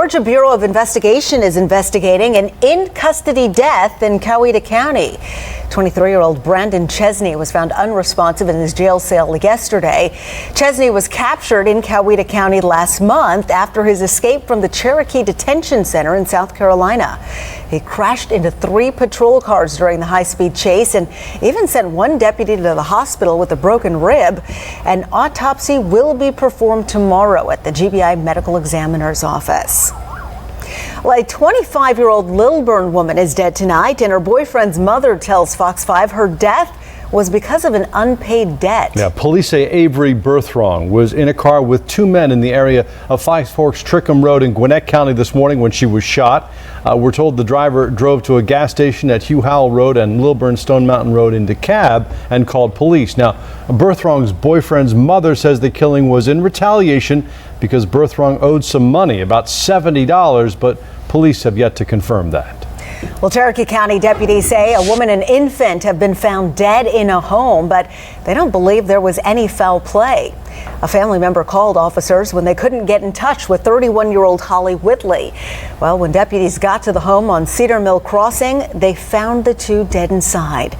Georgia Bureau of Investigation is investigating an in-custody death in Coweta County. 23-year-old Brandon Chesney was found unresponsive in his jail cell yesterday. Chesney was captured in Coweta County last month after his escape from the Cherokee Detention Center in South Carolina. He crashed into 3 patrol cars during the high-speed chase and even sent one deputy to the hospital with a broken rib. An autopsy will be performed tomorrow at the GBI Medical Examiner's office. Well, a 25-year-old Lilburn woman is dead tonight, and her boyfriend's mother tells Fox 5 her death was because of an unpaid debt. Yeah, police say Avery Berthrong was in a car with 2 men in the area of Five Forks Trickham Road in Gwinnett County this morning when she was shot. We're told the driver drove to a gas station at Hugh Howell Road and Lilburn Stone Mountain Road in DeKalb and called police. Now, Berthrong's boyfriend's mother says the killing was in retaliation because Berthrong owed some money, about $70, but police have yet to confirm that. Well, Cherokee County deputies say a woman and infant have been found dead in a home, but they don't believe there was any foul play. A family member called officers when they couldn't get in touch with 31-year-old Holly Whitley. Well, when deputies got to the home on Cedar Mill Crossing, they found the 2 dead inside.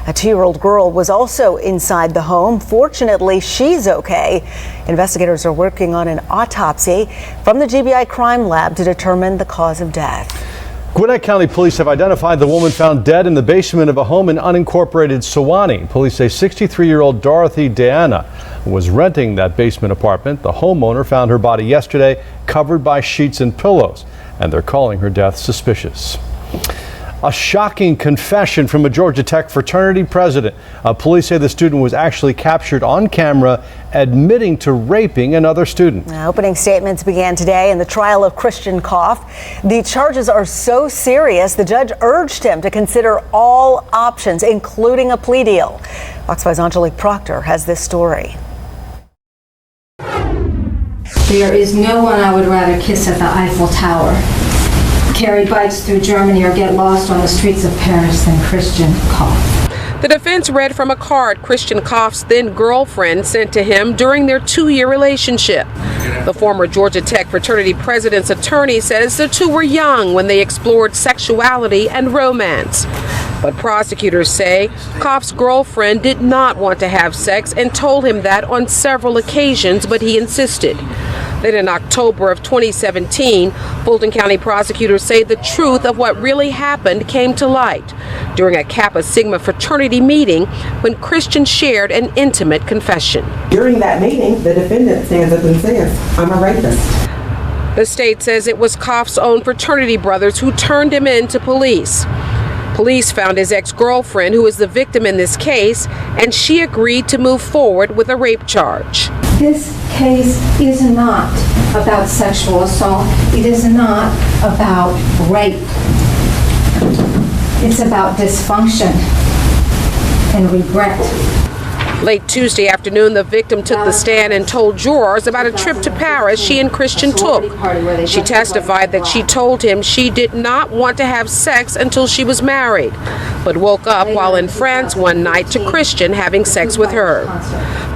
A 2-year-old girl was also inside the home. Fortunately, she's okay. Investigators are working on an autopsy from the GBI Crime Lab to determine the cause of death. Gwinnett County police have identified the woman found dead in the basement of a home in unincorporated Sewanee. Police say 63-year-old Dorothy Deanna was renting that basement apartment. The homeowner found her body yesterday covered by sheets and pillows, and they're calling her death suspicious. A shocking confession from a Georgia Tech fraternity president. Police say the student was actually captured on camera admitting to raping another student. Opening statements began today in the trial of Christian Koff. The charges are so serious, the judge urged him to consider all options, including a plea deal. Fox 5's Angelique Proctor has this story. There is no one I would rather kiss at the Eiffel Tower, carry bikes through Germany, or get lost on the streets of Paris than Christian Koff. The defense read from a card Christian Koff's then girlfriend sent to him during their 2-year relationship. The former Georgia Tech fraternity president's attorney says the 2 were young when they explored sexuality and romance. But prosecutors say Koff's girlfriend did not want to have sex and told him that on several occasions, but he insisted. Then in October of 2017, Fulton County prosecutors say the truth of what really happened came to light during a Kappa Sigma fraternity meeting when Christian shared an intimate confession. During that meeting, the defendant stands up and says, "I'm a rapist." The state says it was Koff's own fraternity brothers who turned him in to police. Police found his ex-girlfriend, who is the victim in this case, and she agreed to move forward with a rape charge. This case is not about sexual assault. It is not about rape. It's about dysfunction and regret. Late Tuesday afternoon, the victim took the stand and told jurors about a trip to Paris she and Christian took. She testified that she told him she did not want to have sex until she was married, but woke up while in France one night to Christian having sex with her.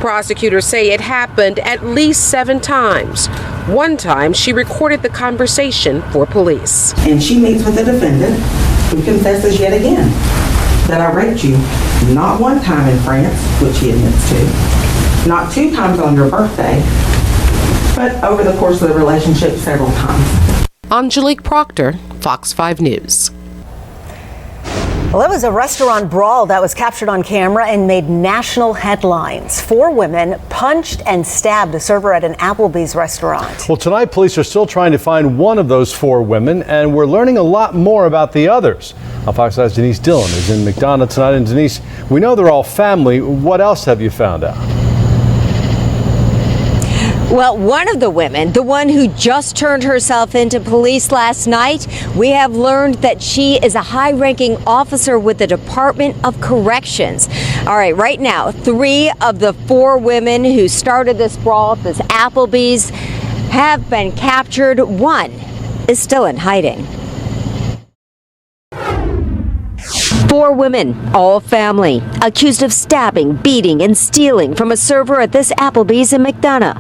Prosecutors say it happened at least 7 times. One time, she recorded the conversation for police. And she meets with the defendant, who confesses yet again that I raped you, not one time in France, which he admits to, not 2 times on your birthday, but over the course of the relationship several times. Angelique Proctor, Fox 5 News. Well, it was a restaurant brawl that was captured on camera and made national headlines. 4 women punched and stabbed a server at an Applebee's restaurant. Well, tonight police are still trying to find one of those 4 women, and we're learning a lot more about the others. Fox 5's Denise Dillon is in McDonough tonight. And Denise, we know they're all family. What else have you found out? Well, one of the women, the one who just turned herself into police last night, we have learned that she is a high-ranking officer with the Department of Corrections. All right, right now, 3 of the 4 women who started this brawl at this Applebee's have been captured. 1 is still in hiding. 4 women, all family, accused of stabbing, beating, and stealing from a server at this Applebee's in McDonough.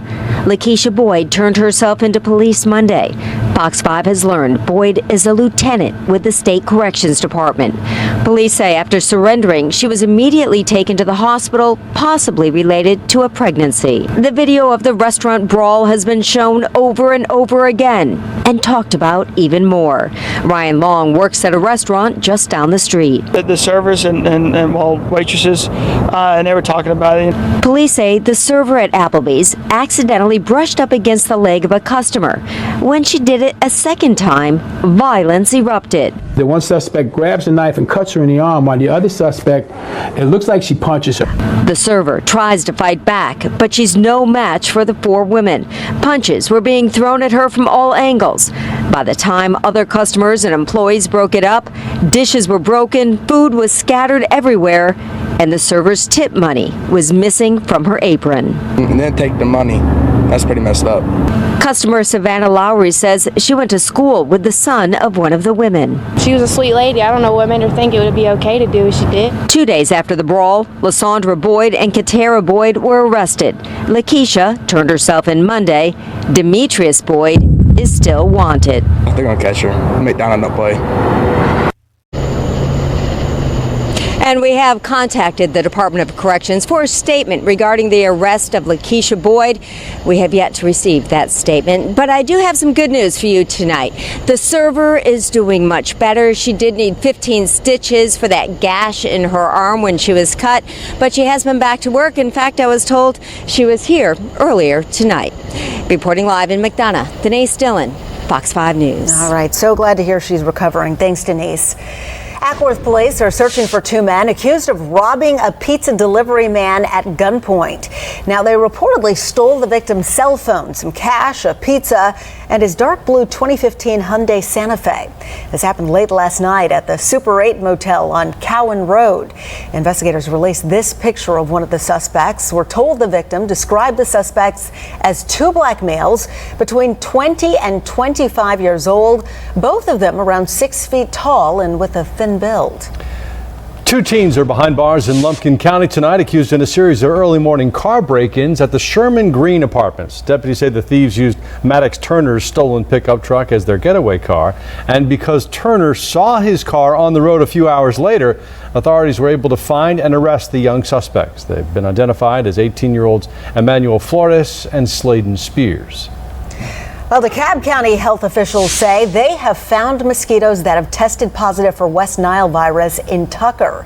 Lakeisha Boyd turned herself into police Monday. Fox 5 has learned Boyd is a lieutenant with the State Corrections Department. Police say after surrendering, she was immediately taken to the hospital, possibly related to a pregnancy. The video of the restaurant Brawl has been shown over and over again and talked about even more. Ryan Long works at a restaurant just down the street. The servers and waitresses, and they were talking about it. Police say the server at Applebee's accidentally brushed up against the leg of a customer. When she did it a second time, violence erupted. The one suspect grabs a knife and cuts her in the arm, while the other suspect, it looks like she punches her. The server tries to fight back, but she's no match for the four women. Punches were being thrown at her from all angles. By the time other customers and employees broke it up, dishes were broken, food was scattered everywhere, and the server's tip money was missing from her apron. And then take the money. That's pretty messed up. Customer Savannah Lowry says she went to school with the son of one of the women. She was a sweet lady. I don't know what made her think it would be okay to do what she did. 2 days after the brawl, Lysandra Boyd and Katara Boyd were arrested. Lakeisha turned herself in Monday. Demetrius Boyd is still wanted. They're gonna catch her. Make down on that boy. And we have contacted the Department of Corrections for a statement regarding the arrest of Lakeisha Boyd. We have yet to receive that statement, but I do have some good news for you tonight. The server is doing much better. She did need 15 stitches for that gash in her arm when she was cut, but she has been back to work. In fact, I was told she was here earlier tonight. Reporting live in McDonough, Denise Dillon, Fox 5 News. All right, so glad to hear she's recovering. Thanks, Denise. Ackworth police are searching for two men accused of robbing a pizza delivery man at gunpoint. Now, they reportedly stole the victim's cell phone, some cash, a pizza, and his dark blue 2015 Hyundai Santa Fe. This happened late last night at the Super 8 motel on Cowan Road. Investigators released this picture of one of the suspects. We're told the victim described the suspects as two black males between 20 and 25 years old, both of them around 6 feet tall and with a thin build. Two teens are behind bars in Lumpkin County tonight, accused in a series of early morning car break-ins at the Sherman Green Apartments. Deputies say the thieves used Maddox Turner's stolen pickup truck as their getaway car, and because Turner saw his car on the road a few hours later, authorities were able to find and arrest the young suspects. They've been identified as 18-year-olds Emmanuel Flores and Sladen Spears. Well, DeKalb County health officials say they have found mosquitoes that have tested positive for West Nile virus in Tucker.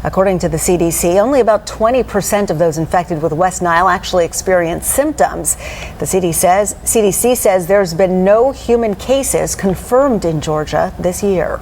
According to the CDC, only about 20% of those infected with West Nile actually experience symptoms. The CDC says there's been no human cases confirmed in Georgia this year.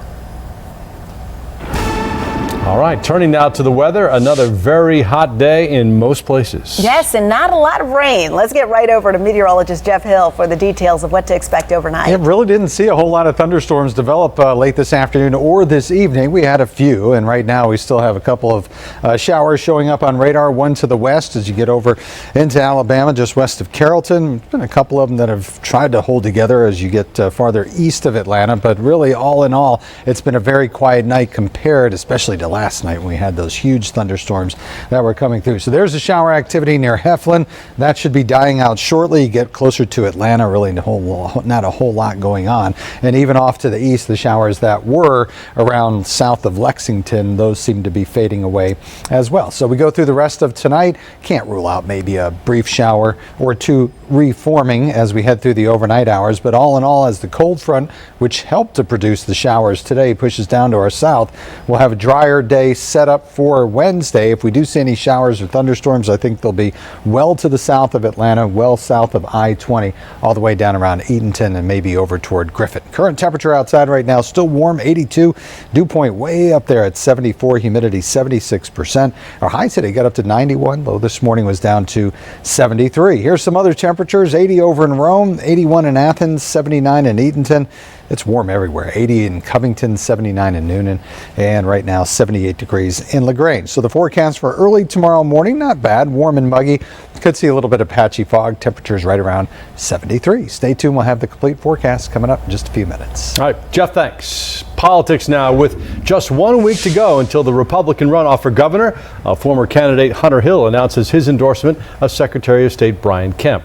All right, turning now to the weather, another very hot day in most places. Yes, and not a lot of rain. Let's get right over to meteorologist Jeff Hill for the details of what to expect overnight. It really didn't see a whole lot of thunderstorms develop late this afternoon or this evening. We had a few, and right now we still have a couple of showers showing up on radar, one to the west as you get over into Alabama, just west of Carrollton. There's been a couple of them that have tried to hold together as you get farther east of Atlanta, but really all in all, it's been a very quiet night compared, especially to last night when we had those huge thunderstorms that were coming through. So there's a shower activity near Heflin. That should be dying out shortly. You get closer to Atlanta, really not a whole lot going on. And even off to the east, the showers that were around south of Lexington, those seem to be fading away as well. So we go through the rest of tonight. Can't rule out maybe a brief shower or two reforming as we head through the overnight hours. But all in all, as the cold front, which helped to produce the showers today, pushes down to our south, we'll have a drier day set up for Wednesday. If we do see any showers or thunderstorms, I think they'll be well to the south of Atlanta, well south of I-20, all the way down around Eatonton and maybe over toward Griffin. Current temperature outside right now, still warm, 82. Dew point way up there at 74, humidity 76%. Our high today got up to 91, low this morning was down to 73. Here's some other temperatures: 80 over in Rome, 81 in Athens, 79 in Eatonton. It's warm everywhere. 80 in Covington, 79 in Noonan, and right now 78 degrees in LaGrange. So the forecast for early tomorrow morning, not bad, warm and muggy. Could see a little bit of patchy fog. Temperatures right around 73. Stay tuned. We'll have the complete forecast coming up in just a few minutes. All right, Jeff, thanks. Politics now. With just 1 week to go until the Republican runoff for governor, former candidate Hunter Hill announces his endorsement of Secretary of State Brian Kemp.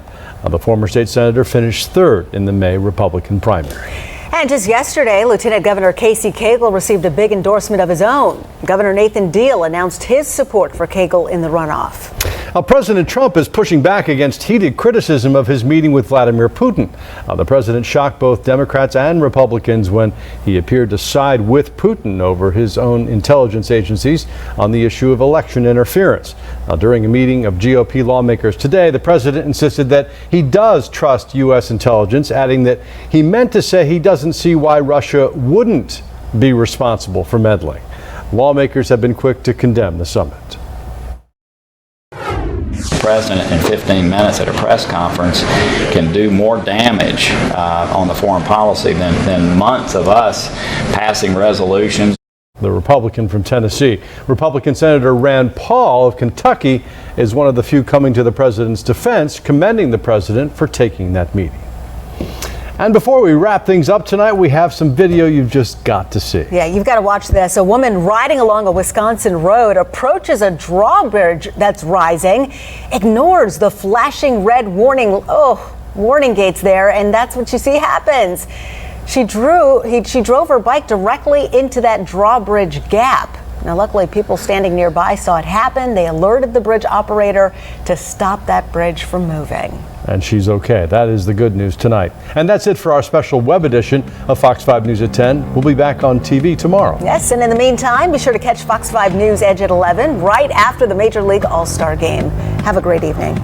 The former state senator finished third in the May Republican primary. And just yesterday, Lieutenant Governor Casey Cagle received a big endorsement of his own. Governor Nathan Deal announced his support for Cagle in the runoff. Now, President Trump is pushing back against heated criticism of his meeting with Vladimir Putin. The president shocked both Democrats and Republicans when he appeared to side with Putin over his own intelligence agencies on the issue of election interference. During a meeting of GOP lawmakers today, the president insisted that he does trust U.S. intelligence, adding that he meant to say he doesn't see why Russia wouldn't be responsible for meddling. Lawmakers have been quick to condemn the summit. The president in 15 minutes at a press conference can do more damage on the foreign policy than months of us passing resolutions. The Republican from Tennessee. Republican Senator Rand Paul of Kentucky is one of the few coming to the president's defense, commending the president for taking that meeting. And before we wrap things up tonight, we have some video you've just got to see. Yeah, you've got to watch this. A woman riding along a Wisconsin road approaches a drawbridge that's rising, ignores the flashing red warning gates there, and that's what you see happens. She drove her bike directly into that drawbridge gap. Now, luckily, people standing nearby saw it happen. They alerted the bridge operator to stop that bridge from moving. And she's okay. That is the good news tonight. And that's it for our special web edition of Fox 5 News at 10. We'll be back on TV tomorrow. Yes, and in the meantime, be sure to catch Fox 5 News Edge at 11 right after the Major League All-Star Game. Have a great evening.